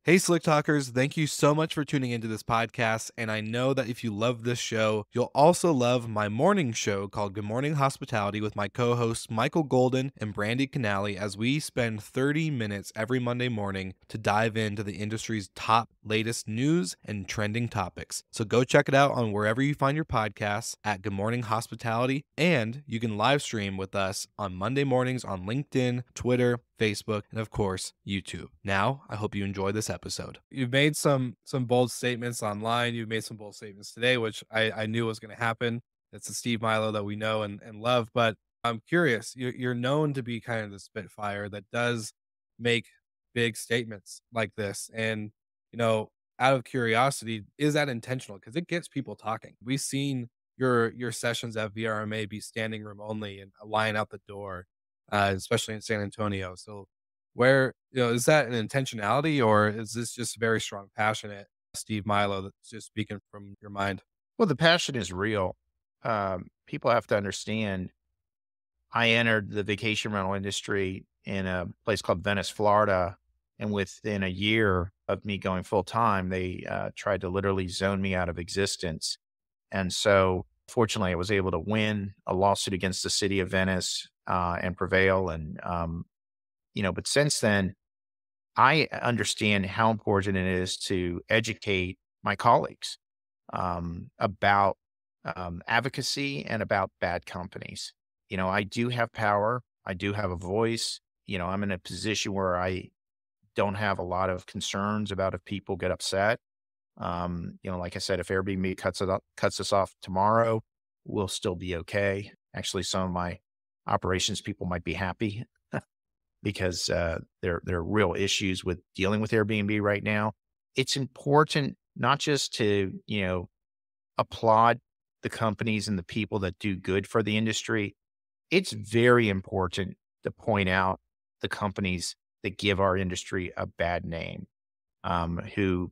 Hey, Slick Talkers, thank you so much for tuning into this podcast. And I know that if you love this show, you'll also love my morning show called Good Morning Hospitality with my co hosts Michael Golden and Brandy Canali, as we spend 30 minutes every Monday morning to dive into the industry's top latest news and trending topics. So go check it out on wherever you find your podcasts at Good Morning Hospitality. And you can live stream with us on Monday mornings on LinkedIn, Twitter, Facebook, and of course, YouTube. Now, I hope you enjoy this episode. You've made some bold statements online. You've made some bold statements today, which I knew was going to happen. It's the Steve Milo that we know and love. But I'm curious, you're known to be kind of the Spitfire that does make big statements like this. And, out of curiosity, is that intentional? Because it gets people talking. We've seen your sessions at VRMA be standing room only and a line out the door, especially in San Antonio. So where, is that an intentionality, or is this just very strong, passionate Steve Milo that's just speaking from your mind? Well, the passion is real. People have to understand. I entered the vacation rental industry in a place called Venice, Florida, and within a year of me going full time, they tried to literally zone me out of existence. And so, fortunately, I was able to win a lawsuit against the city of Venice and prevail. But since then, I understand how important it is to educate my colleagues about advocacy and about bad companies. I do have power. I do have a voice. I'm in a position where I don't have a lot of concerns about if people get upset. Like I said, if Airbnb cuts us off tomorrow, we'll still be okay. Actually, some of my operations people might be happy because there are real issues with dealing with Airbnb right now. It's important not just to applaud the companies and the people that do good for the industry. It's very important to point out the companies that give our industry a bad name, who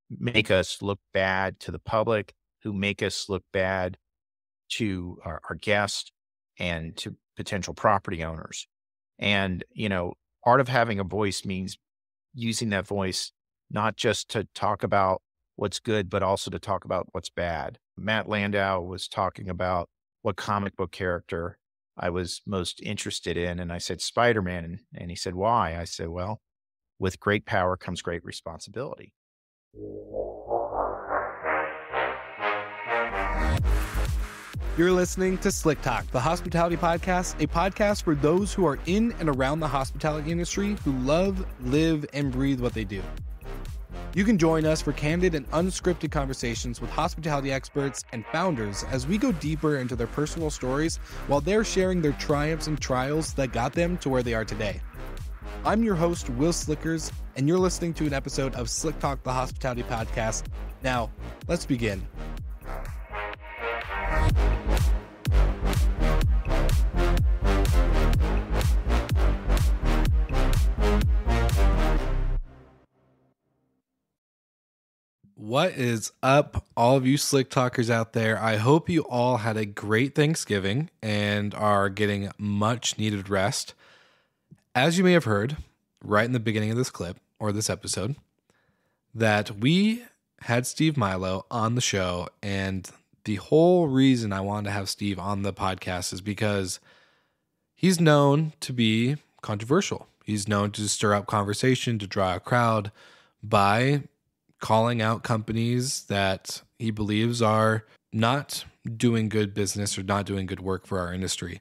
make us look bad to the public, who make us look bad to our guests and to potential property owners. And, part of having a voice means using that voice not just to talk about what's good, but also to talk about what's bad. Matt Landau was talking about what comic book character I was most interested in. And I said, Spider-Man. And he said, why? I said, well, with great power comes great responsibility. You're listening to Slick Talk, the hospitality podcast, a podcast for those who are in and around the hospitality industry who love, live, and breathe what they do. You can join us for candid and unscripted conversations with hospitality experts and founders as we go deeper into their personal stories while they're sharing their triumphs and trials that got them to where they are today. I'm your host, Will Slickers, and you're listening to an episode of Slick Talk, the hospitality podcast. Now, let's begin. What is up, all of you Slick Talkers out there? I hope you all had a great Thanksgiving and are getting much needed rest. As you may have heard right in the beginning of this clip or this episode, that we had Steve Milo on the show. And the whole reason I wanted to have Steve on the podcast is because he's known to be controversial. He's known to stir up conversation, to draw a crowd by calling out companies that he believes are not doing good business or not doing good work for our industry.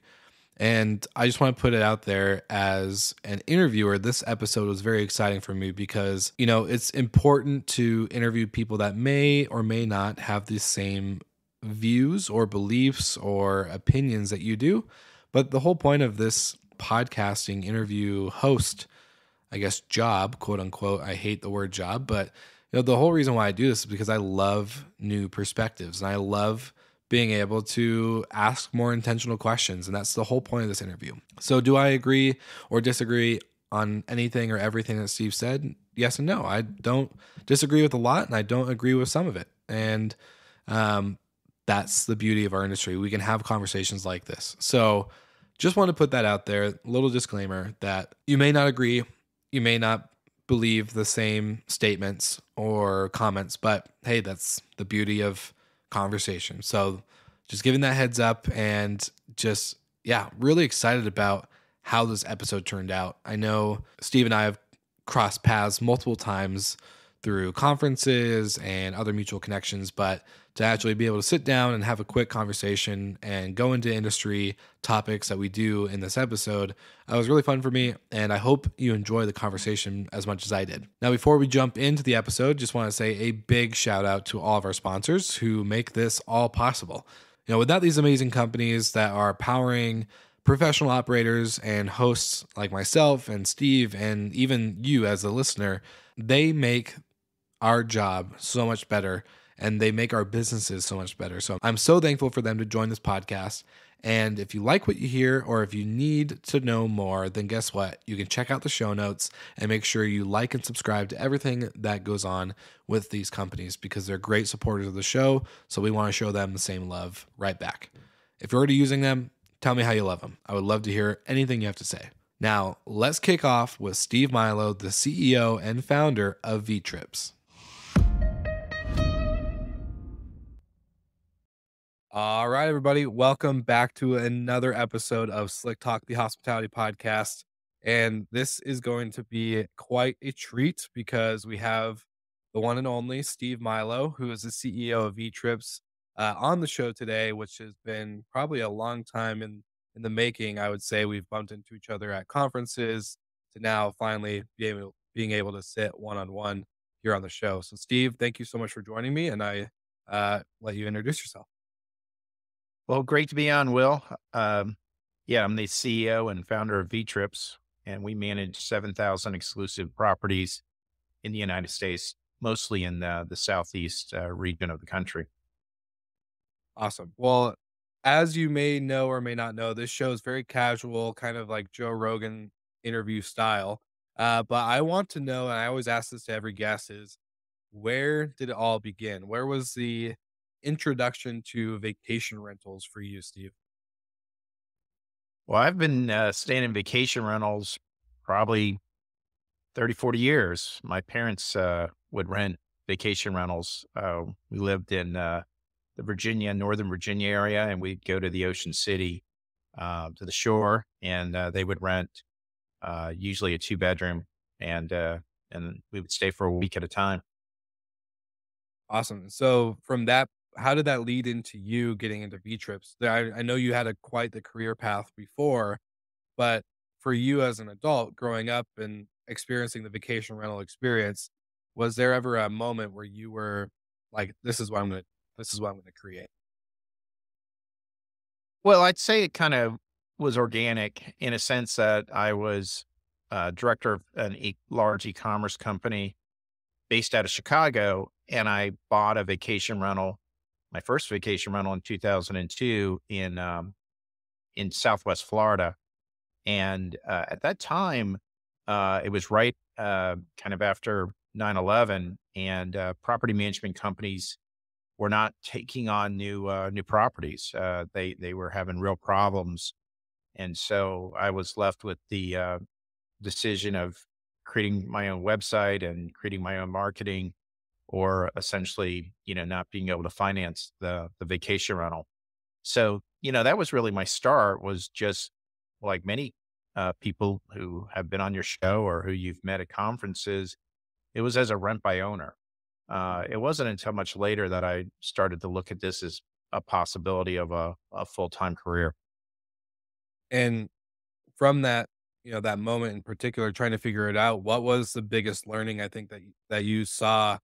And I just want to put it out there as an interviewer. This episode was very exciting for me because, it's important to interview people that may or may not have the same views or beliefs or opinions that you do. But the whole point of this podcasting interview host, I guess, job, quote unquote, I hate the word job, but the whole reason why I do this is because I love new perspectives and I love being able to ask more intentional questions. And that's the whole point of this interview. So do I agree or disagree on anything or everything that Steve said? Yes and no. I don't disagree with a lot and I don't agree with some of it. And that's the beauty of our industry. We can have conversations like this. So just want to put that out there. A little disclaimer that you may not agree. You may not believe the same statements or comments, but hey, that's the beauty of conversation. So just giving that heads up and just, yeah, really excited about how this episode turned out. I know Steve and I have crossed paths multiple times through conferences and other mutual connections, but to actually be able to sit down and have a quick conversation and go into industry topics that we do in this episode was really fun for me. And I hope you enjoy the conversation as much as I did. Now, before we jump into the episode, just want to say a big shout out to all of our sponsors who make this all possible. Without these amazing companies that are powering professional operators and hosts like myself and Steve, and even you as a listener, they make our job so much better and they make our businesses so much better. So I'm so thankful for them to join this podcast. And if you like what you hear or if you need to know more, then guess what? You can check out the show notes and make sure you like and subscribe to everything that goes on with these companies because they're great supporters of the show. So we want to show them the same love right back. If you're already using them, tell me how you love them. I would love to hear anything you have to say. Now, let's kick off with Steve Milo, the CEO and founder of VTrips. All right, everybody. Welcome back to another episode of Slick Talk, the hospitality podcast. And this is going to be quite a treat because we have the one and only Steve Milo, who is the CEO of VTrips, on the show today, which has been probably a long time in the making. I would say we've bumped into each other at conferences to now finally being able to sit one on one here on the show. So, Steve, thank you so much for joining me. And I let you introduce yourself. Well, great to be on, Will. Yeah, I'm the CEO and founder of VTrips, and we manage 7,000 exclusive properties in the United States, mostly in the southeast region of the country. Awesome. Well, as you may know or may not know, this show is very casual, kind of like Joe Rogan interview style. But I want to know, and I always ask this to every guest, is where did it all begin? Where was the introduction to vacation rentals for you, Steve? Well, I've been staying in vacation rentals probably 30, 40 years. My parents would rent vacation rentals. We lived in the Northern Virginia area, and we'd go to the Ocean City, to the shore, and they would rent usually a 2 bedroom, and we would stay for a week at a time. Awesome. So from that, how did that lead into you getting into V trips? I know you had quite the career path before, but for you as an adult growing up and experiencing the vacation rental experience, was there ever a moment where you were like, this is what I'm gonna create? Well, I'd say it kind of was organic in a sense that I was director of an large e-commerce company based out of Chicago, and I bought a vacation rental, my first vacation rental in 2002 in Southwest Florida. And at that time, it was right kind of after 9/11, and property management companies were not taking on new properties. They were having real problems, and so I was left with the decision of creating my own website and creating my own marketing, or essentially, not being able to finance the vacation rental. So, that was really my start, was just like many people who have been on your show or who you've met at conferences, it was as a rent by owner. It wasn't until much later that I started to look at this as a possibility of a full time career. And from that, that moment in particular, trying to figure it out, what was the biggest learning I think that you saw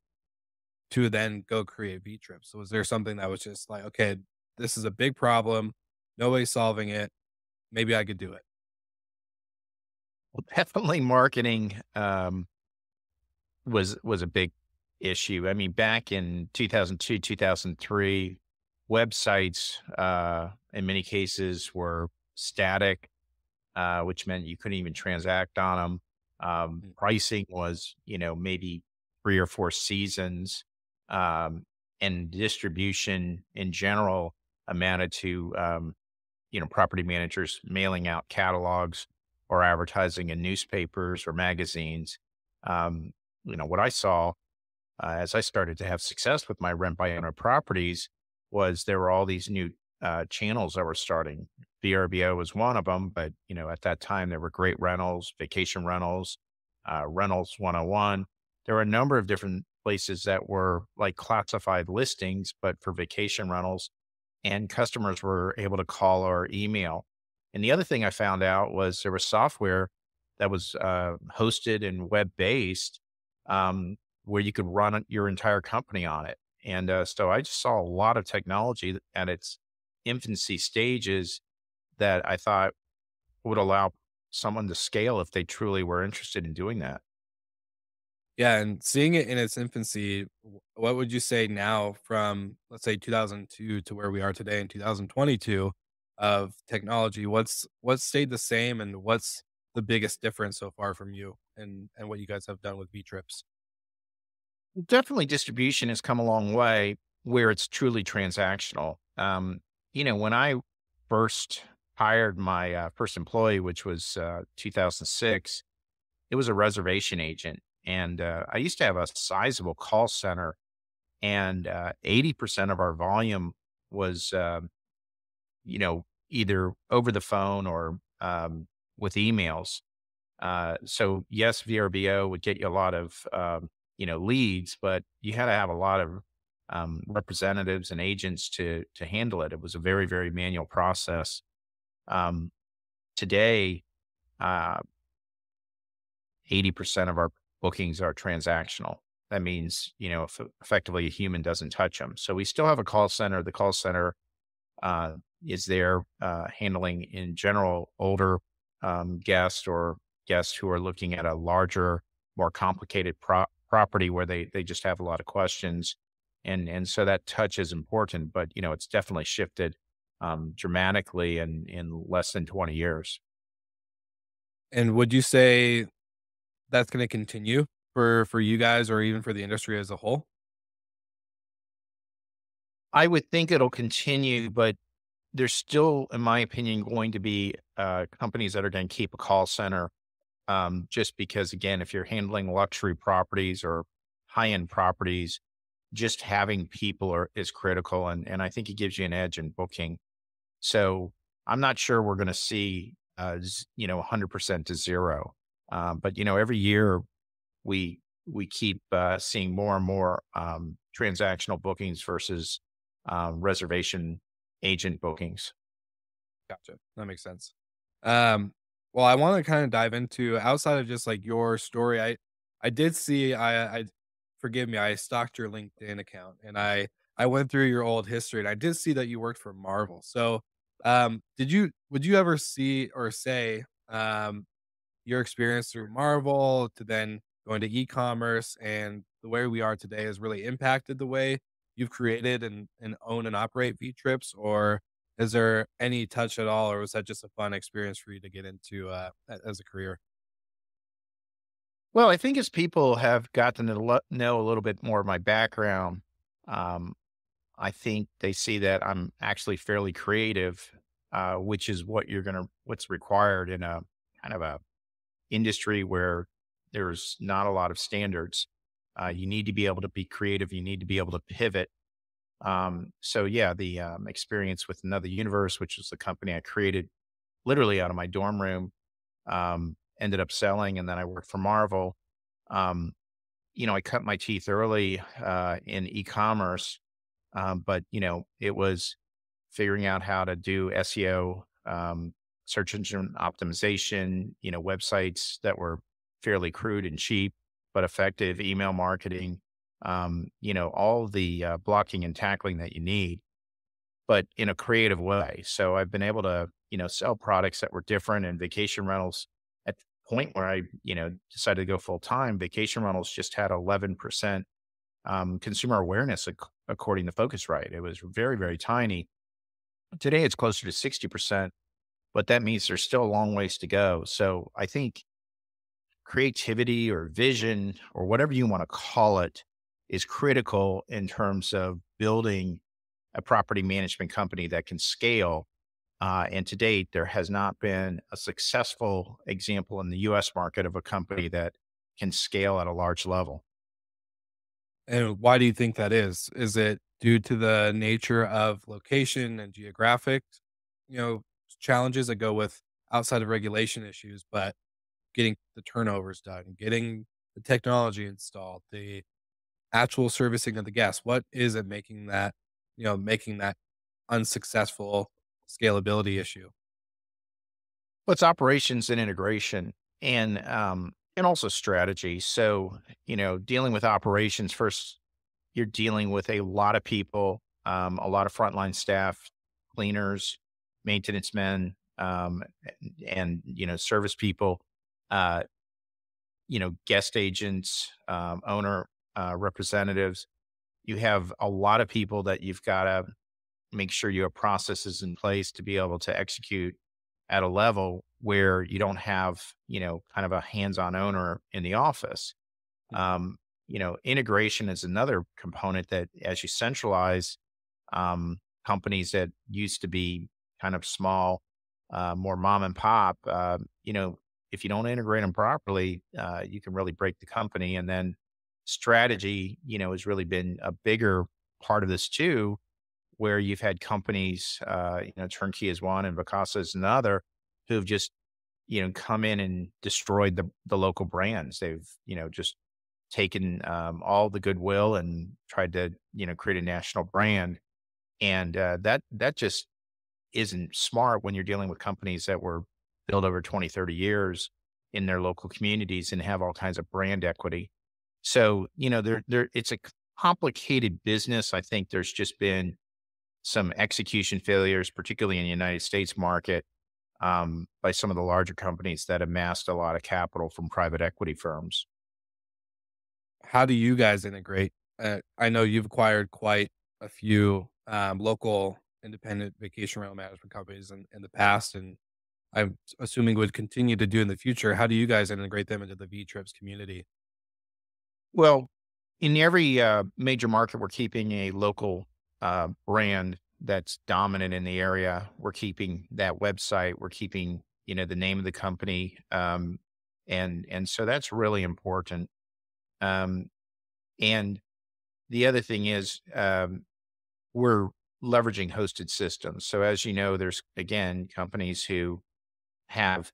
to then go create V trips? So was there something that was just like, okay, this is a big problem, nobody's solving it, maybe I could do it? Well, definitely marketing was a big issue. I mean, back in 2002, 2003, websites in many cases were static, which meant you couldn't even transact on them. Mm. Pricing was, maybe 3 or 4 seasons, um, and distribution in general amounted to, property managers mailing out catalogs or advertising in newspapers or magazines. Um, what I saw as I started to have success with my rent by owner properties was there were all these new channels that were starting. VRBO was one of them, but at that time there were great rentals, vacation rentals, rentals 101. There were a number of different places that were like classified listings, but for vacation rentals, and customers were able to call or email. And the other thing I found out was there was software that was hosted and web based, um, where you could run your entire company on it. And so I just saw a lot of technology at its infancy stages that I thought would allow someone to scale if they truly were interested in doing that. Yeah, and seeing it in its infancy, what would you say now from, let's say, 2002 to where we are today in 2022 of technology? What's stayed the same, and what's the biggest difference so far from you and what you guys have done with VTrips? Definitely distribution has come a long way where it's truly transactional. When I first hired my first employee, which was 2006, it was a reservation agent. And I used to have a sizable call center, and 80% of our volume was, either over the phone or with emails. So yes, VRBO would get you a lot of leads, but you had to have a lot of representatives and agents to handle it. It was a very very manual process. Um, Today, uh, 80% of our bookings are transactional. That means if effectively a human doesn't touch them. So we still have a call center. The call center uh, is there handling in general older guests or guests who are looking at a larger, more complicated property where they just have a lot of questions, and so that touch is important. But it's definitely shifted dramatically in less than 20 years. And would you say that's going to continue for you guys or even for the industry as a whole? I would think it'll continue, but there's still, in my opinion, going to be companies that are going to keep a call center. Just because, again, if you're handling luxury properties or high end properties, just having people is critical. And I think it gives you an edge in booking. So I'm not sure we're going to see, 100% to zero. But, every year we keep seeing more and more transactional bookings versus reservation agent bookings. Gotcha. That makes sense. Um, well, I want to kind of dive into outside of just like your story. I did see I forgive me, I stalked your LinkedIn account and I went through your old history and I did see that you worked for Marvel. So, would you ever see or say your experience through Marvel to then going to e-commerce and the way we are today has really impacted the way you've created and own and operate V-Trips? Or is there any touch at all, or was that just a fun experience for you to get into as a career? Well, I think as people have gotten to know a little bit more of my background, um, I think they see that I'm actually fairly creative, which is what's required in a kind of a industry where there's not a lot of standards. You need to be able to be creative. You need to be able to pivot. So yeah, the experience with Another Universe, which was the company I created literally out of my dorm room, ended up selling, and then I worked for Marvel. Um, I cut my teeth early in e-commerce, but it was figuring out how to do SEO, search engine optimization, websites that were fairly crude and cheap but effective, email marketing, all the blocking and tackling that you need, but in a creative way. So I've been able to, sell products that were different, and vacation rentals at the point where I, decided to go full time. Vacation rentals just had 11% consumer awareness, according to Focusrite. It was very, very tiny. Today, it's closer to 60%, but that means there's still a long ways to go. So I think creativity or vision or whatever you want to call it is critical in terms of building a property management company that can scale. And to date, there has not been a successful example in the US market of a company that can scale at a large level. And why do you think that is? Is it due to the nature of location and geographic, you know, challenges that go with outside of regulation issues, but getting the turnovers done, getting the technology installed, the actual servicing of the guests? What is it making that, making that unsuccessful scalability issue? Well, it's operations and integration and also strategy. So, dealing with operations first, you're dealing with a lot of people, a lot of frontline staff, cleaners, maintenance men, and service people, uh, guest agents, owner representatives. You have a lot of people that you've got to make sure you have processes in place to be able to execute at a level where you don't have, kind of a hands-on owner in the office. Mhm. Integration is another component that as you centralize companies that used to be kind of small, more mom and pop, if you don't integrate them properly, you can really break the company. And then strategy, has really been a bigger part of this too, where you've had companies, Turnkey is one and Vacasa is another, who've just, come in and destroyed the local brands. They've, just taken all the goodwill and tried to, create a national brand. And that just isn't smart when you're dealing with companies that were built over 20, 30 years in their local communities and have all kinds of brand equity. So, it's a complicated business. I think there's just been some execution failures, particularly in the United States market, by some of the larger companies that amassed a lot of capital from private equity firms. How do you guys integrate? I know you've acquired quite a few local independent vacation rental management companies in the past, and I'm assuming would continue to do in the future. How do you guys integrate them into the VTrips community? Well, in every major market, we're keeping a local brand that's dominant in the area. We're keeping that website. We're keeping, the name of the company, and so that's really important. Um, and the other thing is, we're leveraging hosted systems. So as you know, there's again companies who have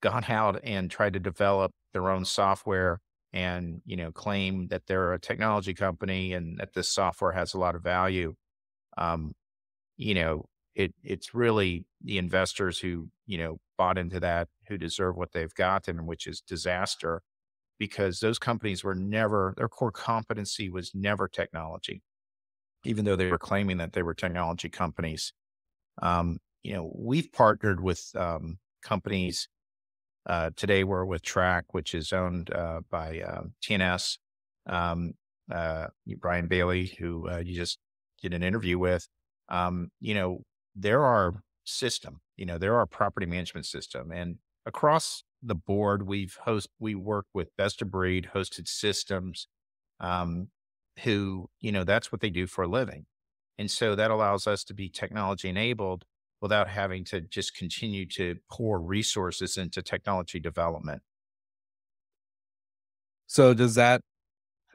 gone out and tried to develop their own software and, claim that they're a technology company and that this software has a lot of value. Um, it's really the investors who, bought into that who deserve what they've gotten, which is disaster because those companies were never, their core competency was never technology, even though they were claiming that they were technology companies. We've partnered with companies. Today, we're with Track, which is owned by TNS. Um, Brian Bailey, who you just did an interview with. Um, you know, there are system. There are property management system, and across the board, we work with best of breed hosted systems. Um, who that's what they do for a living, and so that allows us to be technology enabled without having to just continue to pour resources into technology development. So does that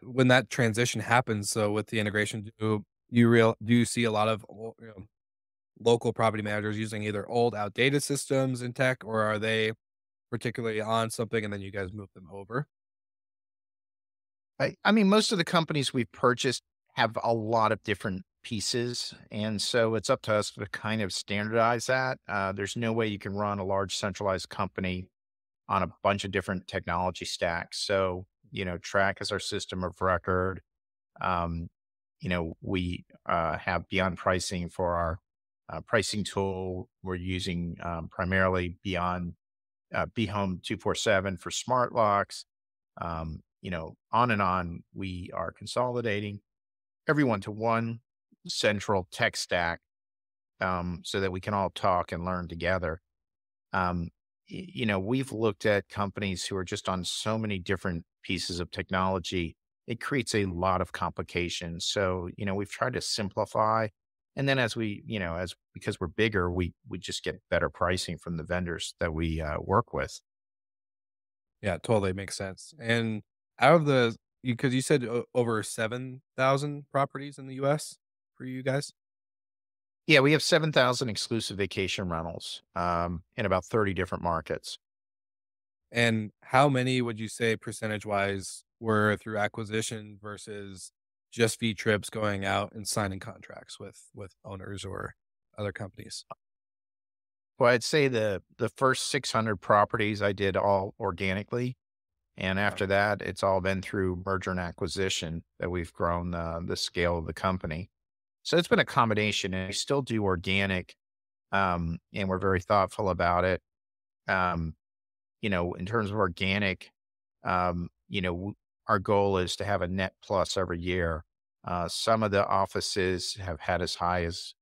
when that transition happens, so with the integration, do you see a lot of local property managers using either old outdated systems in tech, or are they particularly on something and then you guys move them over? I mean, most of the companies we've purchased have a lot of different pieces. And so it's up to us to kind of standardize that. There's no way you can run a large centralized company on a bunch of different technology stacks. So, Track is our system of record. Um, we have Beyond Pricing for our pricing tool. We're using primarily Beyond Be Home 247 for smart locks. On and on. We are consolidating everyone to one central tech stack so that we can all talk and learn together. Um, we've looked at companies who are just on so many different pieces of technology. It creates a lot of complications. So, we've tried to simplify. And then as we, as because we're bigger, we just get better pricing from the vendors that we work with. Yeah, totally makes sense. And out of the because you said over 7,000 properties in the US for you guys? Yeah, we have 7,000 exclusive vacation rentals, in about 30 different markets. And how many would you say percentage-wise were through acquisition versus just VTrips going out and signing contracts with owners or other companies? Well, I'd say the first 600 properties I did all organically, and Okay, after that, it's all been through merger and acquisition that we've grown the scale of the company. So it's been a combination, and we still do organic, and we're very thoughtful about it. Um, in terms of organic, our goal is to have a net plus every year. Some of the offices have had as high as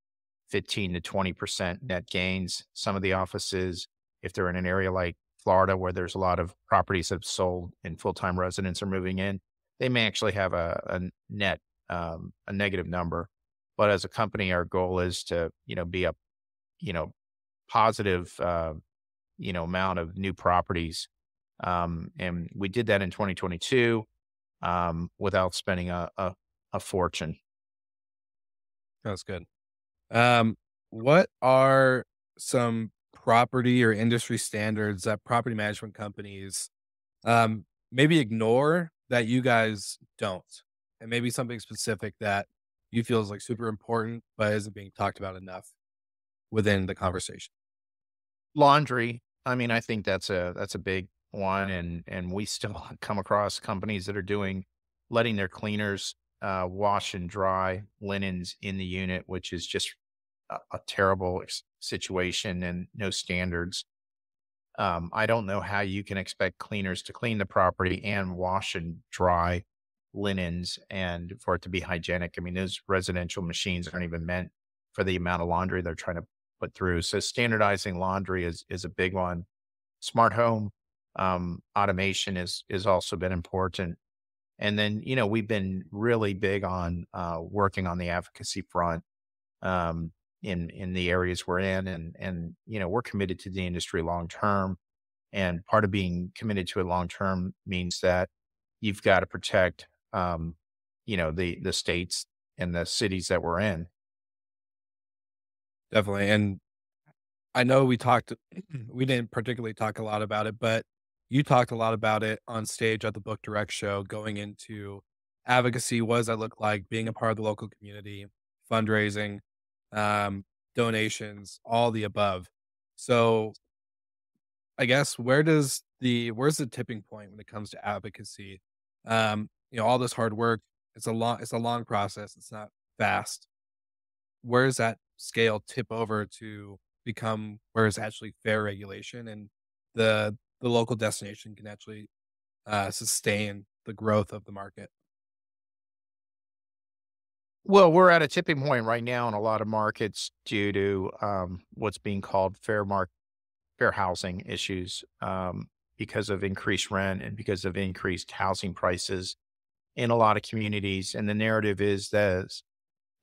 15 to 20% net gains. Some of the offices, if they're in an area like Florida where there's a lot of properties that have sold and full-time residents are moving in, they may actually have a net, a negative number. But as a company, our goal is to, be a, you know, positive, amount of new properties. And we did that in 2022, without spending a fortune. that's good. Um, what are some property or industry standards that property management companies, maybe ignore that you guys don't? And maybe something specific that you feel is, like, super important, but isn't being talked about enough within the conversation? Laundry, I mean, I think that's a big one, and we still come across companies that are letting their cleaners, wash and dry linens in the unit, which is just a terrible situation and no standards. I don't know how you can expect cleaners to clean the property and wash and dry linens and for it to be hygienic. I mean, those residential machines aren't even meant for the amount of laundry they're trying to put through. So standardizing laundry is a big one. Smart home, automation is also been important. And then, we've been really big on working on the advocacy front, in the areas we're in, and we're committed to the industry long term. And part of being committed to it long term means that you've got to protect, the states and the cities that we're in. Definitely, and I know we talked we didn't particularly talk a lot about it, but you talked a lot about it on stage at the Book Direct show, going into advocacy, what does that look like, being a part of the local community, fundraising, um, donations, all the above. So, I guess where's the tipping point when it comes to advocacy? All this hard work, it's a long process, it's not fast. Where does that scale tip over to become where it's actually fair regulation and the local destination can actually, sustain the growth of the market? Well, we're at a tipping point right now in a lot of markets due to what's being called fair housing issues, because of increased rent and because of increased housing prices in a lot of communities. And the narrative is that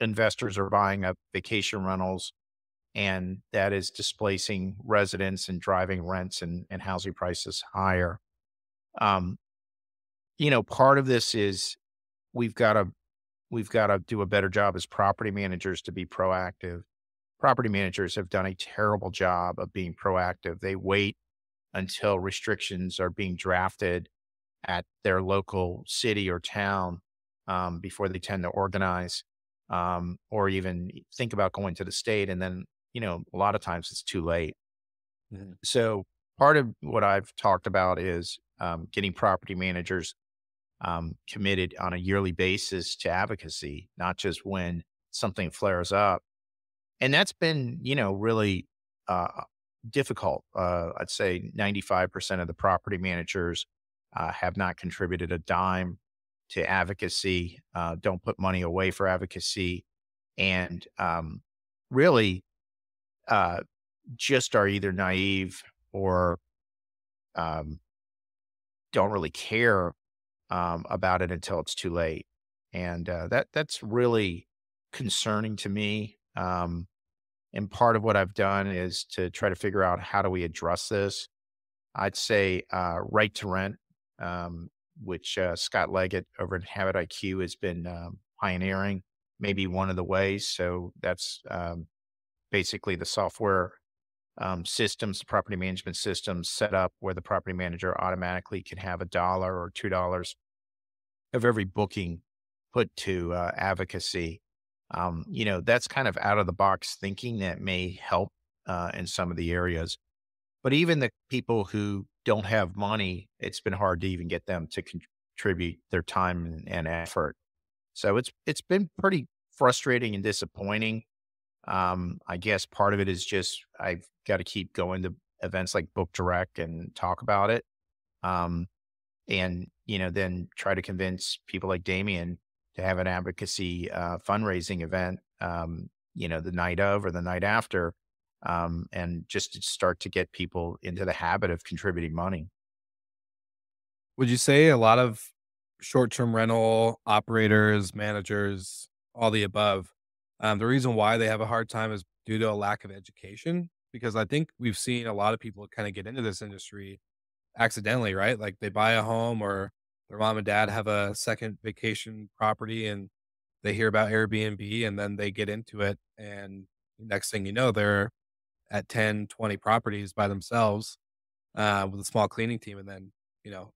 investors are buying up vacation rentals, and that is displacing residents and driving rents and housing prices higher. Um, Part of this is we've got to we've got to do a better job as property managers to be proactive. Property managers have done a terrible job of being proactive. They wait until restrictions are being drafted at their local city or town, before they tend to organize, or even think about going to the state. And then, a lot of times it's too late. Mhm. So part of what I've talked about is, getting property managers, committed on a yearly basis to advocacy, not just when something flares up. And that's been, really difficult. I'd say 95% of the property managers have not contributed a dime to advocacy, don't put money away for advocacy, and really uh, just are either naive or um, don't really care about it until it's too late. And that's really concerning to me. And part of what I've done is to try to figure out how do we address this. I'd say right to rent, which Scott Leggett over at Habit IQ has been pioneering, maybe one of the ways. So that's basically the software systems, the property management systems set up where the property manager automatically can have $1 or $2 of every booking put to advocacy. That's kind of out of the box thinking that may help in some of the areas. But even the people who don't have money, it's been hard to even get them to contribute their time and effort. So it's been pretty frustrating and disappointing. I guess part of it is just I've got to keep going to events like Book Direct and talk about it. Um, and then try to convince people like Damien to have an advocacy fundraising event, the night of or the night after, and just to start to get people into the habit of contributing money. Would you say a lot of short-term rental operators, managers, all the above, the reason why they have a hard time is due to a lack of education? Because I think we've seen a lot of people kind of get into this industry accidentally, right? Like they buy a home or their mom and dad have a second vacation property and they hear about Airbnb and then they get into it. And next thing you know, they're at 10, 20 properties by themselves with a small cleaning team. And then,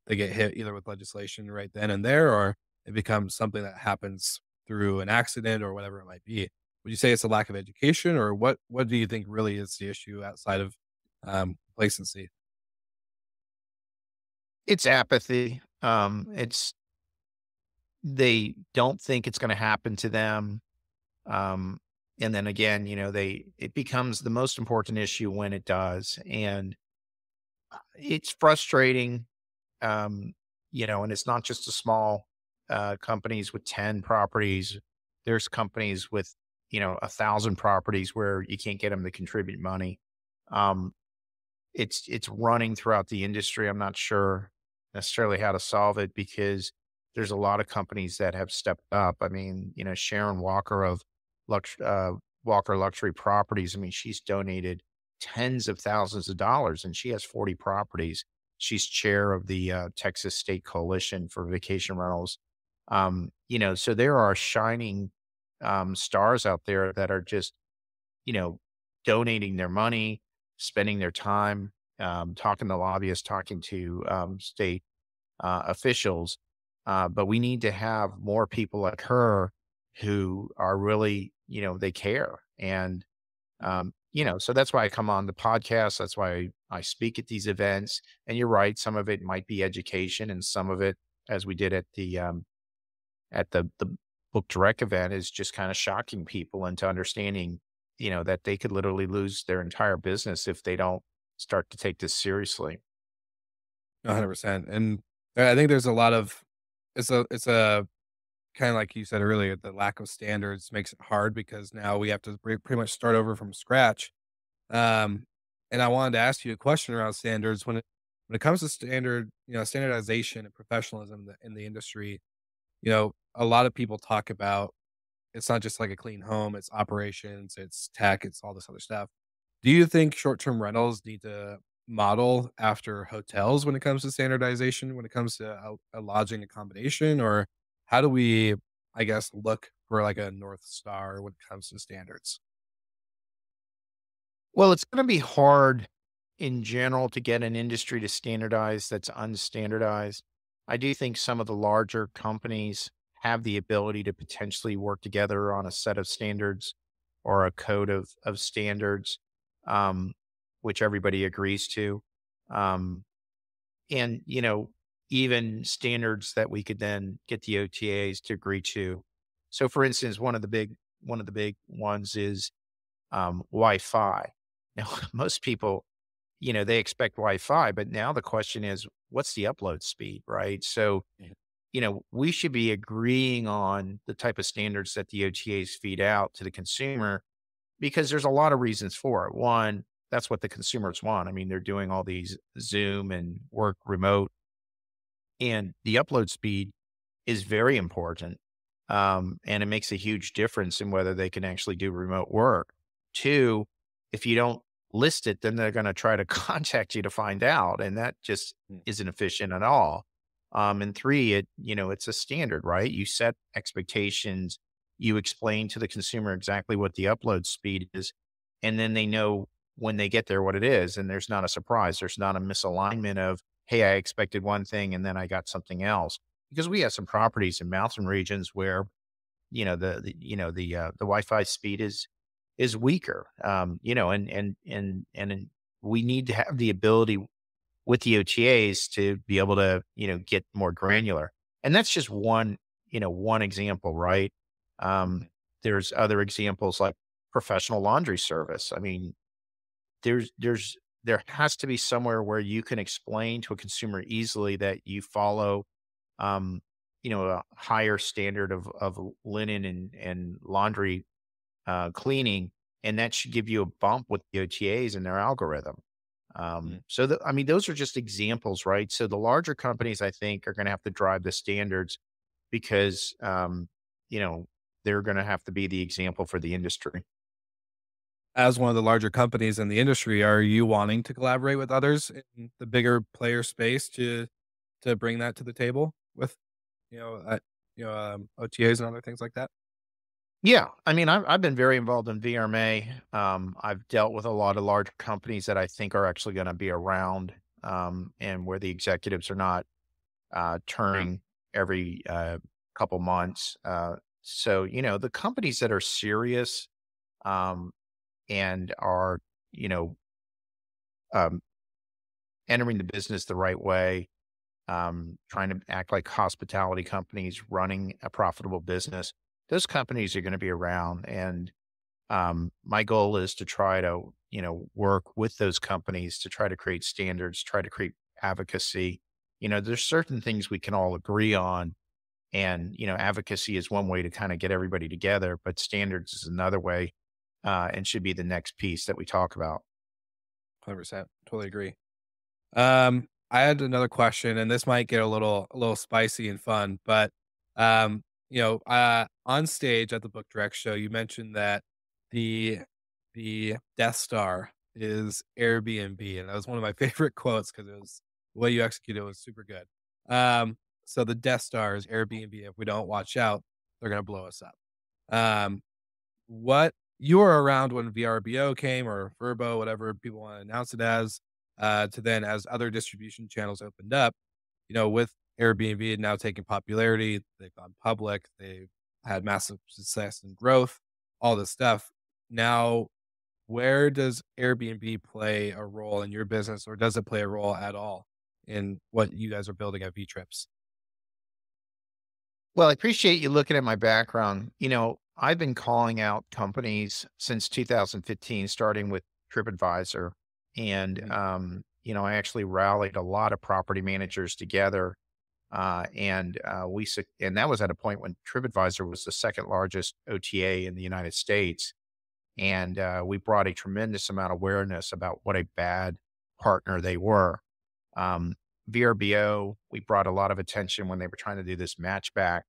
they get hit either with legislation right then and there, or it becomes something that happens through an accident or whatever it might be. Would you say it's a lack of education or what do you think really is the issue outside of complacency? It's apathy. It's they don't think it's going to happen to them. Um, and then again, it becomes the most important issue when it does, and it's frustrating. And it's not just the small companies with 10 properties. There's companies with 1,000 properties where you can't get them to contribute money. Um, it's running throughout the industry. I'm not sure necessarily how to solve it because there's a lot of companies that have stepped up. I mean, Sharon Walker of Lux, Walker Luxury Properties. I mean, she's donated tens of thousands of dollars, and she has 40 properties. She's chair of the Texas State Coalition for Vacation Rentals. So there are shining stars out there that are just you know, donating their money, spending their time, talking to lobbyists, talking to state officials. But we need to have more people like her who are really, they care. And, so that's why I come on the podcast. That's why I speak at these events. And you're right. Some of it might be education and some of it, as we did at the book direct event is just kind of shocking people into understanding, that they could literally lose their entire business if they don't start to take this seriously. 100%. And I think there's a lot of it's a kind of like you said earlier, the lack of standards makes it hard because now we have to pretty much start over from scratch. Um, and I wanted to ask you a question around standards when it comes to standardization and professionalism in the industry. A lot of people talk about it's not just like a clean home, it's operations, it's tech, it's all this other stuff. Do you think short-term rentals need to model after hotels when it comes to standardization, when it comes to a lodging accommodation, or how do we, I guess, look for like a North Star when it comes to standards? Well, it's going to be hard in general to get an industry to standardize that's unstandardized. I do think some of the larger companies have the ability to potentially work together on a set of standards or a code of standards, um, which everybody agrees to. Um, and, even standards that we could then get the OTAs to agree to. So for instance, one of the big ones is Wi-Fi. Now, most people, they expect Wi-Fi, but now the question is, what's the upload speed, right? So, Yeah. we should be agreeing on the type of standards that the OTAs feed out to the consumer because there's a lot of reasons for it. One, that's what the consumers want. I mean, they're doing all these Zoom and work remote, and the upload speed is very important. And it makes a huge difference in whether they can actually do remote work. Two, if you don't list it, then they're going to try to contact you to find out. And that just Mm, isn't efficient at all. And three, it's a standard, right? You set expectations, you explain to the consumer exactly what the upload speed is, and then they know when they get there what it is. And there's not a surprise. There's not a misalignment of, hey, I expected one thing and then I got something else. Because we have some properties in mountain regions where the Wi-Fi speed is weaker. And we need to have the ability with the OTAs to be able to, get more granular. And that's just one example, right? Um, mhm, there's other examples like professional laundry service. I mean, there has to be somewhere where you can explain to a consumer easily that you follow um, a higher standard of linen and laundry cleaning, and that should give you a bump with the OTAs and their algorithm. mhm. I mean, those are just examples, right? So the larger companies, I think, are going to have to drive the standards because, you know, they're going to have to be the example for the industry. As one of the larger companies in the industry, are you wanting to collaborate with others in the bigger player space to bring that to the table with, OTAs and other things like that? Yeah, I mean, I've been very involved in VRMA. I've dealt with a lot of large companies that I think are actually going to be around, and where the executives are not turning every couple months. So the companies that are serious um, and are you know um, entering the business the right way, trying to act like hospitality companies running a profitable business. Those companies are going to be around, and my goal is to try to, work with those companies to try to create standards, try to create advocacy. There's certain things we can all agree on. And, advocacy is one way to kind of get everybody together, but standards is another way and should be the next piece that we talk about. 100%. Totally agree. I had another question, and this might get a little spicy and fun, but on stage at the Book Direct show, you mentioned that the the Death Star is Airbnb, and that was one of my favorite quotes because it was the way you executed it was super good. So the Death Star is Airbnb. If we don't watch out, they're gonna blow us up. Um, what you were around when VRBO came or Verbo, whatever people want to announce it as, to then as other distribution channels opened up, with Airbnb now taking popularity, they've gone public, they've had massive success and growth, all this stuff. Now, where does Airbnb play a role in your business, or does it play a role at all in what you guys are building at VTrips? Well, I appreciate you looking at my background. I've been calling out companies since 2015, starting with TripAdvisor. And, Mhm. I actually rallied a lot of property managers together. And that was at a point when TripAdvisor was the second largest OTA in the United States. And we brought a tremendous amount of awareness about what a bad partner they were. Um, VRBO, we brought a lot of attention when they were trying to do this matchback,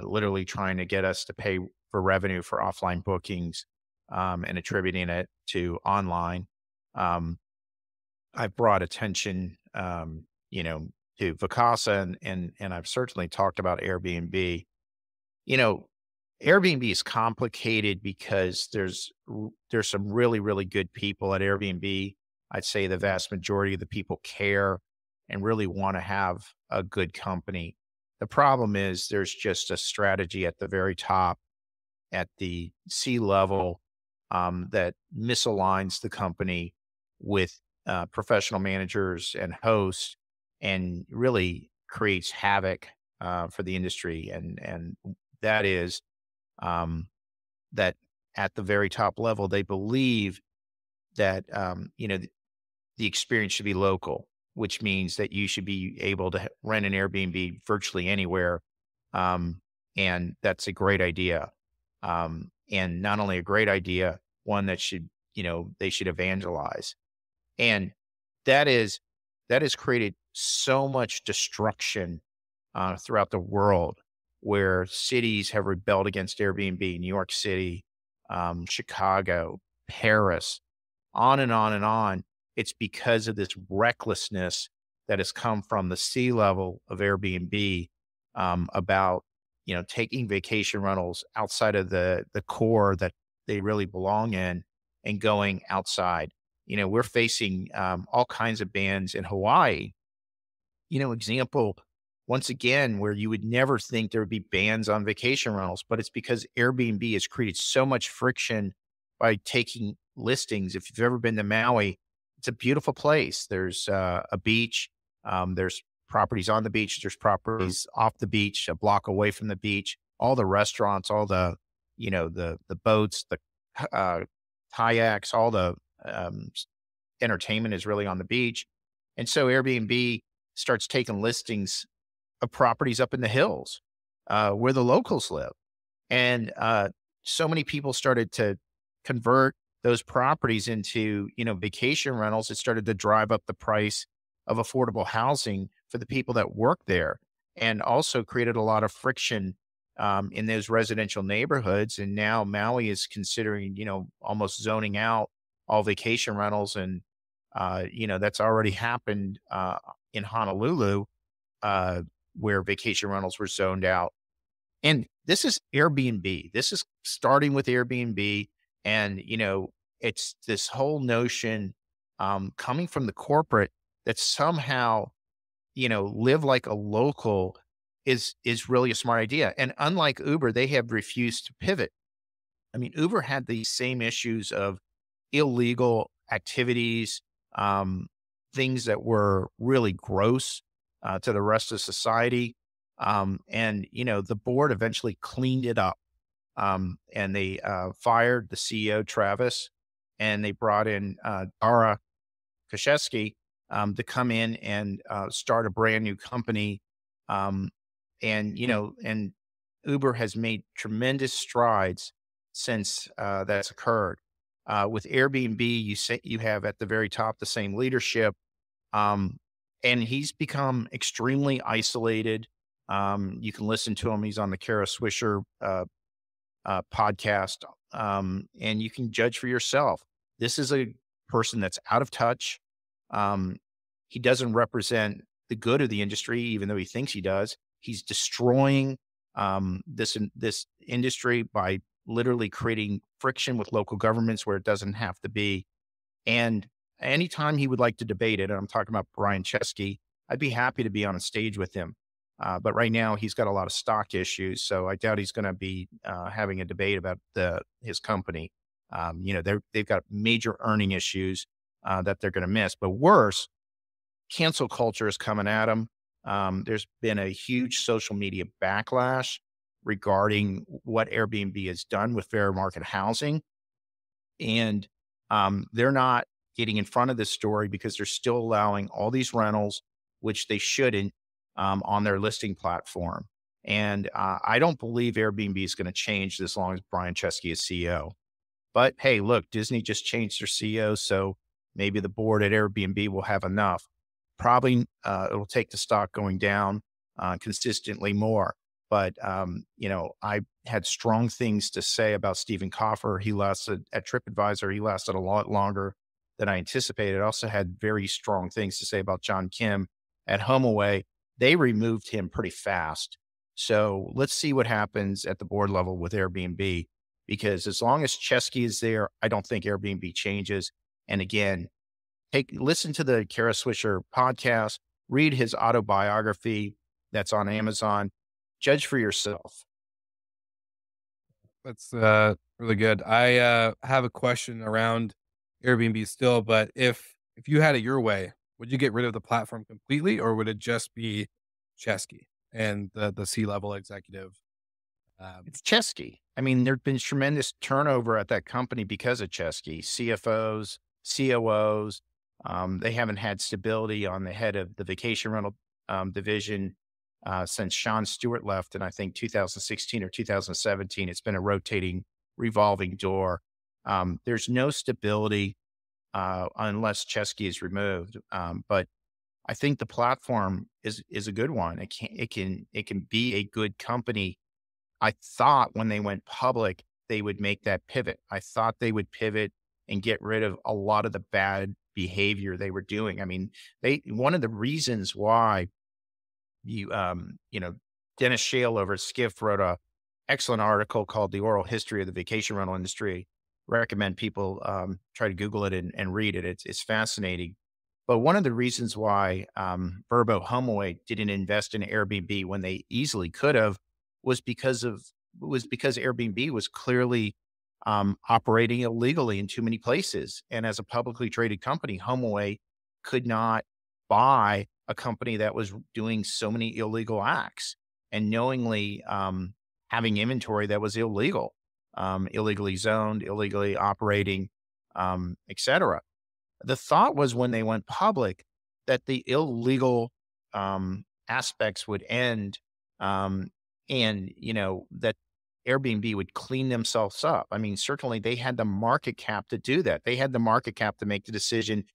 literally trying to get us to pay for revenue for offline bookings and attributing it to online. Um, I brought attention, to Vacasa, and I've certainly talked about Airbnb. You know, Airbnb is complicated because there's some really, really good people at Airbnb. I'd say the Mhm. vast majority of the people care and really want to have a good company. The problem is there's just a strategy at the very top, at the C level, that misaligns the company with professional managers and hosts, and really creates havoc for the industry. And that is um, that at the very top level, they believe that, the experience should be local, which means that you should be able to rent an Airbnb virtually anywhere. Um, and that's a great idea. And not only a great idea, one that they should evangelize. And that is, that has created so much destruction throughout the world, where cities have rebelled against Airbnb, New York City, Chicago, Paris. on and on and on. It's because of this recklessness that has come from the C level of Airbnb, about, taking vacation rentals outside of the core that they really belong in and going outside. We're facing all kinds of bans in Hawaii. Example, once again, where you would never think there would be bans on vacation rentals, but it's because Airbnb has created so much friction by taking listings. If you've ever been to Maui, it's a beautiful place. There's a beach, there's properties on the beach, there's properties off the beach, a block away from the beach, all the restaurants, all the boats, the uh, kayaks, all the entertainment is really on the beach. And so Airbnb starts taking listings of properties up in the hills where the locals live. And so many people started to convert those properties into, vacation rentals. It started to drive up the price of affordable housing for the people that work there, and also created a lot of friction in those residential neighborhoods. And now Maui is considering, almost zoning out all vacation rentals. And, that's already happened in Honolulu, uh, where vacation rentals were zoned out. And this is Airbnb. This is starting with Airbnb. And, it's this whole notion coming from the corporate that somehow, live like a local is really a smart idea. And unlike Uber, they have refused to pivot. I mean, Uber had these same issues of illegal activities, um, things that were really gross to the rest of society. And, the board eventually cleaned it up. And they fired the CEO, Travis, and they brought in Dara Kashesky to come in and start a brand new company. Um, and Uber has made tremendous strides since that's occurred. With Airbnb, you have at the very top the same leadership, um, and he's become extremely isolated. You can listen to him; he's on the Kara Swisher podcast, and you can judge for yourself. This is a person that's out of touch. Um, he doesn't represent the good of the industry, even though he thinks he does. He's destroying this industry by literally creating friction with local governments where it doesn't have to be. And anytime he would like to debate it, and I'm talking about Brian Chesky, I'd be happy to be on a stage with him. But right now, he's got a lot of stock issues, so I doubt he's going to be having a debate about his company. They've got major earning issues that they're going to miss. But worse, cancel culture is coming at them. There's been a huge social media backlash regarding what Airbnb has done with fair market housing. And they're not getting in front of this story because they're still allowing all these rentals, which they shouldn't, on their listing platform. And I don't believe Airbnb is going to change as long as Brian Chesky is CEO. But hey, look, Disney just changed their CEO, so maybe the board at Airbnb will have enough. Probably it'll take the stock going down consistently more. But I had strong things to say about Stephen Koffer. He lasted at TripAdvisor. He lasted a lot longer than I anticipated. I also had very strong things to say about John Kim at HomeAway. They removed him pretty fast. So let's see what happens at the board level with Airbnb, because as long as Chesky is there, I don't think Airbnb changes. And again, listen to the Kara Swisher podcast, read his autobiography that's on Amazon, judge for yourself. That's really good. I have a question around Airbnb still, but if you had it your way, would you get rid of the platform completely, or would it just be Chesky and the C-level executive? Um, It's Chesky. I mean, there's been tremendous turnover at that company because of Chesky, CFOs, COOs. They haven't had stability on the head of the vacation rental division since Sean Stewart left in, I think, 2016 or 2017. It's been a rotating, revolving door. There's no stability unless Chesky is removed. But I think the platform is a good one. It can be a good company. I thought when they went public, they would make that pivot. I thought they would pivot and get rid of a lot of the bad behavior they were doing. I mean, one of the reasons why you know, Dennis Shale over at Skift wrote a excellent article called "The Oral History of the Vacation Rental Industry." Recommend people try to Google it and read it. It's fascinating. But one of the reasons why Verbo HomeAway didn't invest in Airbnb when they easily could have was because Airbnb was clearly operating illegally in too many places. And as a publicly traded company, HomeAway could not buy a company that was doing so many illegal acts and knowingly having inventory that was illegal, illegally zoned, illegally operating, et cetera. The thought was when they went public that the illegal aspects would end, um, and that Airbnb would clean themselves up. I mean, certainly they had the market cap to do that. They had the market cap to make the decision.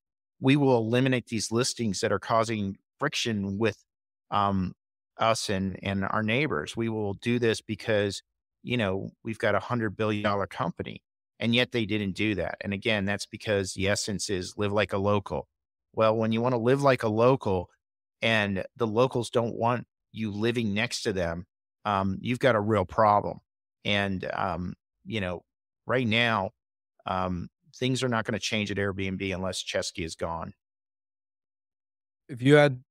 We will eliminate these listings that are causing friction with um, us and our neighbors. We will do this because we've got $100 billion company, and yet they didn't do that. And again, that's because the essence is live like a local. Well, when you want to live like a local and the locals don't want you living next to them, you've got a real problem. And, you know, right now, things are not going to change at Airbnb unless Chesky is gone. If you had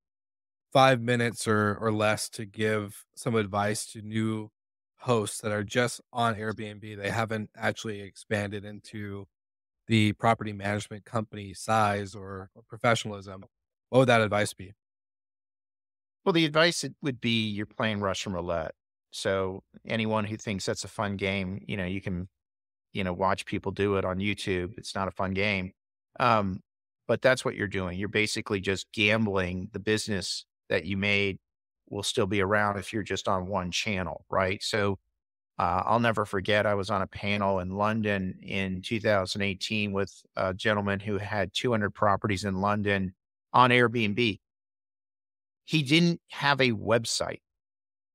5 minutes or less to give some advice to new hosts that are just on Airbnb, they haven't actually expanded into the property management company size or professionalism, what would that advice be? Well, the advice would be you're playing Russian roulette. So anyone who thinks that's a fun game, you can watch people do it on YouTube. It's not a fun game. Um, but that's what you're doing. You're basically just gambling. The business that you made will still be around if you're just on one channel, right? So I'll never forget, I was on a panel in London in 2018 with a gentleman who had 200 properties in London on Airbnb. He didn't have a website.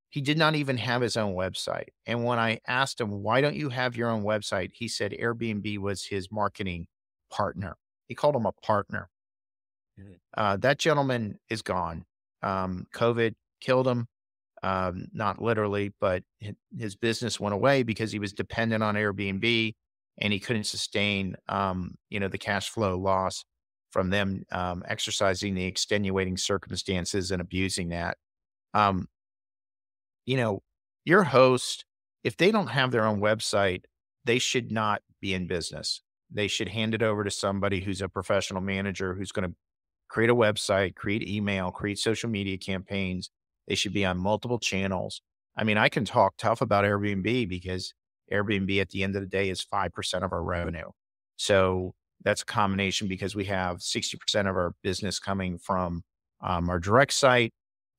He did not even have his own website. And when I asked him, why don't you have your own website? He said Airbnb was his marketing partner. He called him a partner. Mhm. That gentleman is gone. COVID killed him, not literally, but his business went away because he was dependent on Airbnb and he couldn't sustain, the cash flow loss from them exercising the extenuating circumstances and abusing that. Um, you know, your host, if they don't have their own website, they should not be in business. They should hand it over to somebody who's a professional manager who's going to create a website, create email, create social media campaigns. They should be on multiple channels. I mean, I can talk tough about Airbnb because Airbnb at the end of the day is 5% of our revenue. So that's a combination because we have 60% of our business coming from our direct site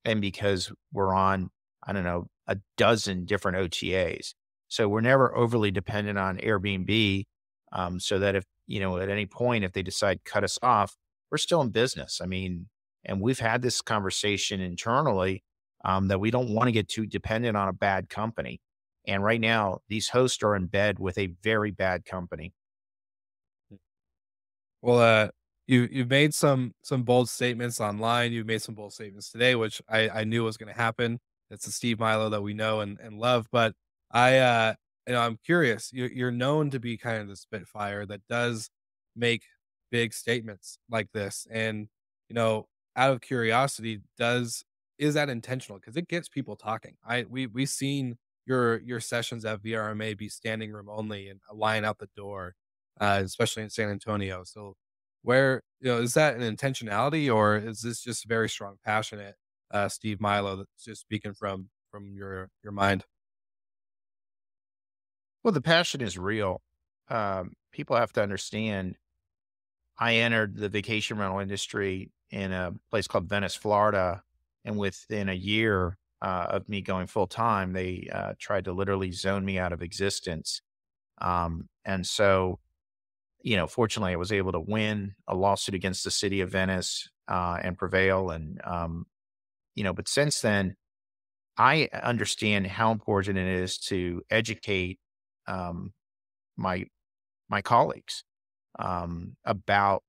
and because we're on, I don't know, a dozen different OTAs. So we're never overly dependent on Airbnb. So that if, at any point, if they decide to cut us off, we're still in business. I mean, and we've had this conversation internally that we don't want to get too dependent on a bad company. And right now, these hosts are in bed with a very bad company. Well, you've made some bold statements online. You've made some bold statements today, which I knew was going to happen. It's the Steve Milo that we know and love. But I, I'm curious. You're known to be kind of the Spitfire that does make big statements like this, and out of curiosity, does is that intentional? Because it gets people talking. We've seen your sessions at VRMA be standing room only and a line out the door, especially in San Antonio. So, where is that an intentionality, or is this just very strong, passionate Steve Milo that's just speaking from your mind? Well, the passion is real. People have to understand I entered the vacation rental industry in a place called Venice, Florida. And within a year of me going full time, they tried to literally zone me out of existence. And so, fortunately, I was able to win a lawsuit against the city of Venice and prevail. And, but since then, I understand how important it is to educate um, my my colleagues. about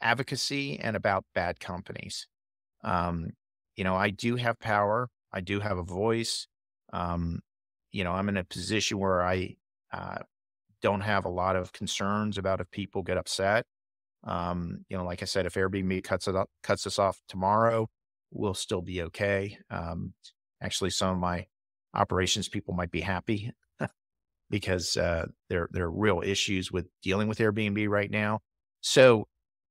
advocacy and about bad companies. Um, I do have power. I do have a voice. Um, I'm in a position where I uh, don't have a lot of concerns about if people get upset. Like I said, if Airbnb cuts us off tomorrow, we'll still be okay. Actually, some of my operations people might be happy because there are real issues with dealing with Airbnb right now. So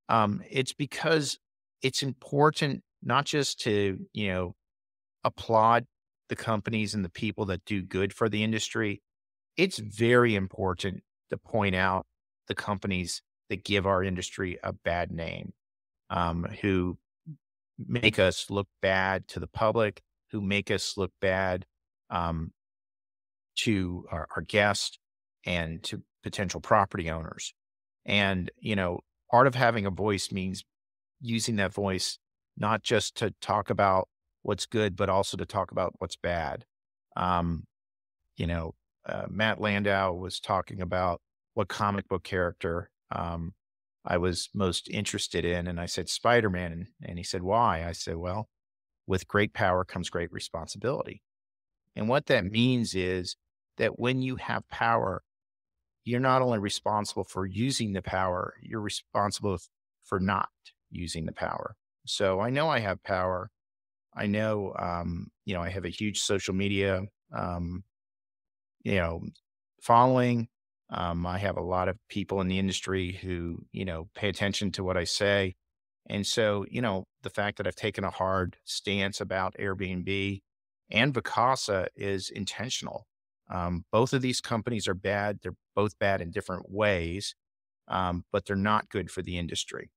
it's because it's important not just to applaud the companies and the people that do good for the industry. It's very important to point out the companies that give our industry a bad name, who make us look bad to the public, who make us look bad um, to our guests and to potential property owners. And, part of having a voice means using that voice not just to talk about what's good, but also to talk about what's bad. Um, you know, Matt Landau was talking about what comic book character I was most interested in. And I said, Spider-Man. And he said, why? I said, well, with great power comes great responsibility. And what that means is that when you have power, you're not only responsible for using the power, you're responsible for not using the power. So I know I have power. I know, I have a huge social media, um, you know, following. I have a lot of people in the industry who, pay attention to what I say. And so, the fact that I've taken a hard stance about Airbnb and Vacasa is intentional. Both of these companies are bad. They're both bad in different ways, but they're not good for the industry.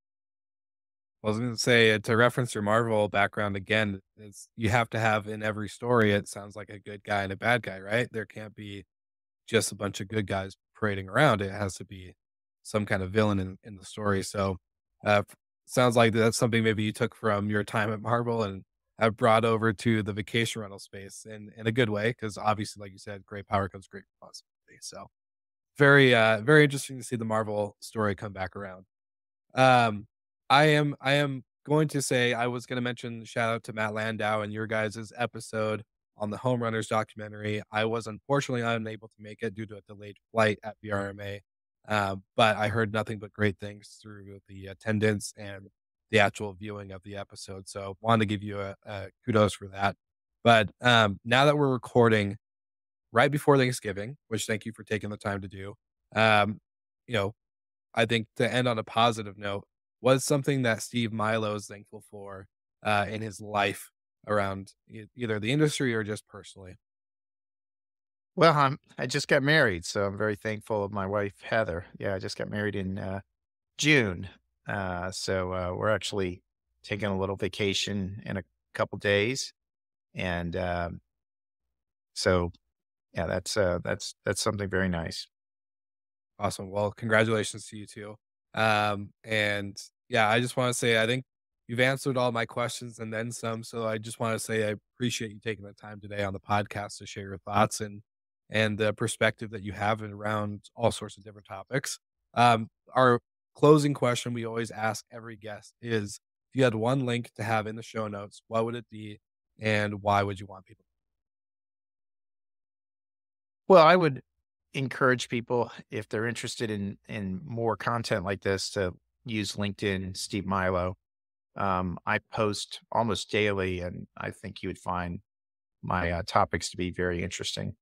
I was going to say to reference your Marvel background again, is you have to have in every story, it sounds like a good guy and a bad guy, right? There can't be just a bunch of good guys parading around. It has to be some kind of villain in the story. So, sounds like that's something maybe you took from your time at Marvel and have brought over to the vacation rental space in a good way. Cause obviously, like you said, great power comes great responsibility. So very interesting to see the Marvel story come back around. Um, I am going to say I was gonna mention shout out to Matt Landau and your guys' episode on the Home Runners documentary. I was unfortunately unable to make it due to a delayed flight at BRMA, but I heard nothing but great things through the attendance and the actual viewing of the episode. So wanted to give you a kudos for that. But now that we're recording right before Thanksgiving, which thank you for taking the time to do, um, you know, I think to end on a positive note, was something that Steve Milo is thankful for, in his life around either the industry or just personally. Well, I just got married, so I'm very thankful of my wife, Heather. Yeah, I just got married in June. So we're actually taking a little vacation in a couple days. And so, yeah, that's something very nice. Awesome. Well, congratulations to you too. And yeah, I just want to say I think you've answered all my questions and then some. So I just want to say I appreciate you taking the time today on the podcast to share your thoughts and the perspective that you have around all sorts of different topics. Our closing question we always ask every guest is if you had one link to have in the show notes, what would it be and why would you want people? Well, I would encourage people if they're interested in more content like this to use LinkedIn, Steve Milo. I post almost daily, and I think you would find my topics to be very interesting.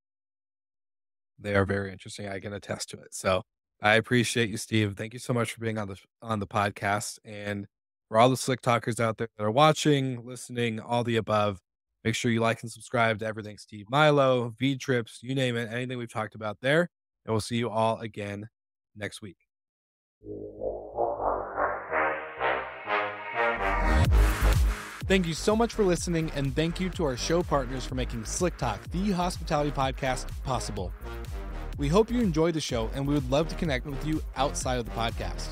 They are very interesting. I can attest to it. So I appreciate you, Steve. Thank you so much for being on the podcast. And for all the slick talkers out there that are watching, listening, all the above, make sure you like and subscribe to everything Steve Milo, VTrips, you name it, anything we've talked about there. And we'll see you all again next week. Thank you so much for listening, and thank you to our show partners for making Slick Talk, the hospitality podcast, possible. We hope you enjoyed the show, and we would love to connect with you outside of the podcast.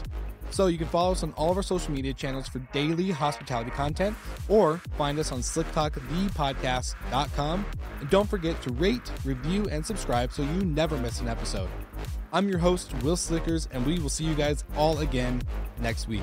So you can follow us on all of our social media channels for daily hospitality content, or find us on slicktalkthepodcast.com. And don't forget to rate, review, and subscribe so you never miss an episode. I'm your host, Will Slickers, and we will see you guys all again next week.